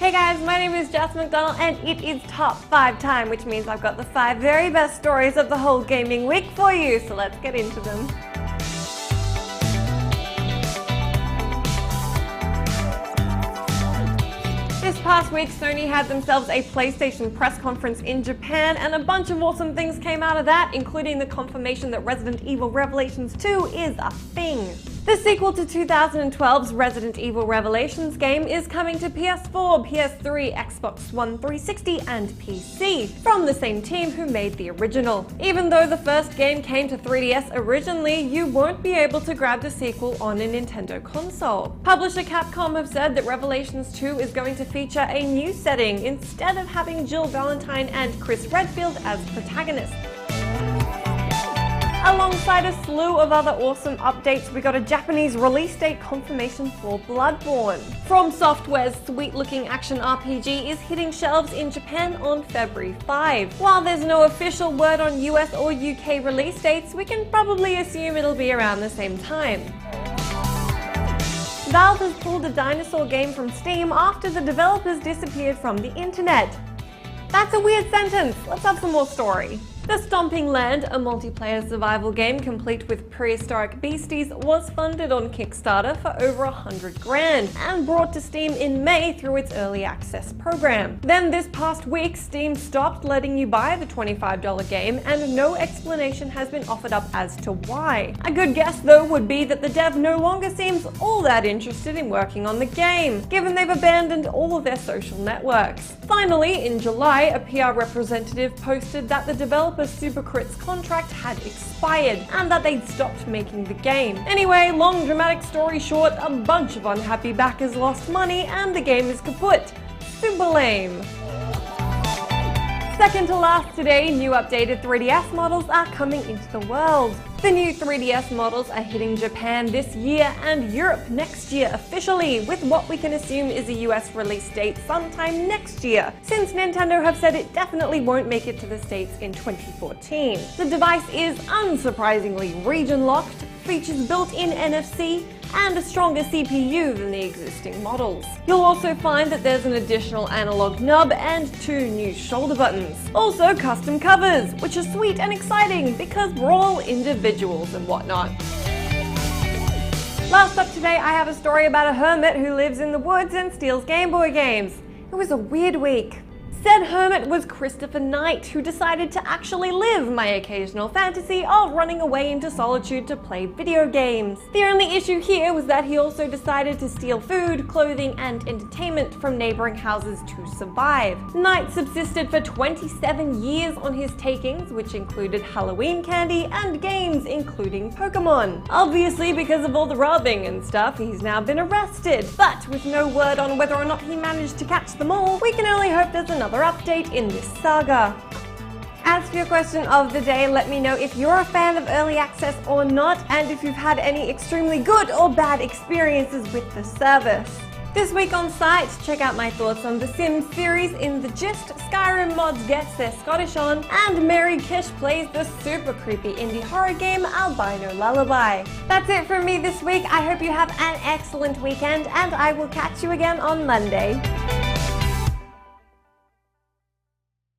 Hey guys, my name is Jess McDonald and it is top 5 time, which means I've got the 5 very best stories of the whole gaming week for you, so let's get into them. This past week, Sony had themselves a PlayStation press conference in Japan, and a bunch of awesome things came out of that, including the confirmation that Resident Evil Revelations 2 is a thing. The sequel to 2012's Resident Evil Revelations game is coming to PS4, PS3, Xbox One 360, and PC, from the same team who made the original. Even though the first game came to 3DS originally, you won't be able to grab the sequel on a Nintendo console. Publisher Capcom have said that Revelations 2 is going to feature a new setting, instead of having Jill Valentine and Chris Redfield as protagonists. Alongside a slew of other awesome updates, we got a Japanese release date confirmation for Bloodborne. From Software's sweet-looking action RPG is hitting shelves in Japan on February 5. While there's no official word on US or UK release dates, we can probably assume it'll be around the same time. Valve has pulled a Dinosaur game from Steam after the developers disappeared from the internet. That's a weird sentence. Let's have some more story. The Stomping Land, a multiplayer survival game complete with prehistoric beasties, was funded on Kickstarter for over $100,000 and brought to Steam in May through its early access program. Then this past week, Steam stopped letting you buy the $25 game, and no explanation has been offered up as to why. A good guess though would be that the dev no longer seems all that interested in working on the game, given they've abandoned all of their social networks. Finally, in July, a PR representative posted that the developer Supercrit's contract had expired and that they'd stopped making the game. Anyway, long dramatic story short, a bunch of unhappy backers lost money and the game is kaput. Super lame. Second to last today, new updated 3DS models are coming into the world. The new 3DS models are hitting Japan this year and Europe next year officially, with what we can assume is a US release date sometime next year, since Nintendo have said it definitely won't make it to the States in 2014. The device is unsurprisingly region-locked, features built-in NFC, and a stronger CPU than the existing models. You'll also find that there's an additional analog nub and 2 new shoulder buttons. Also custom covers, which are sweet and exciting because we're all individuals and whatnot. Last up today, I have a story about a hermit who lives in the woods and steals Game Boy games. It was a weird week. Said hermit was Christopher Knight, who decided to actually live my occasional fantasy of running away into solitude to play video games. The only issue here was that he also decided to steal food, clothing, and entertainment from neighboring houses to survive. Knight subsisted for 27 years on his takings, which included Halloween candy and games including Pokémon. Obviously, because of all the robbing and stuff, he's now been arrested, but with no word on whether or not he managed to catch them all, we can only hope there's another update in this saga. As for your question of the day, let me know if you're a fan of early access or not, and if you've had any extremely good or bad experiences with the service. This week on site, check out my thoughts on the Sims series in the gist, Skyrim mods gets their Scottish on, and Mary Kish plays the super creepy indie horror game Albino Lullaby. That's it from me this week. I hope you have an excellent weekend, and I will catch you again on Monday.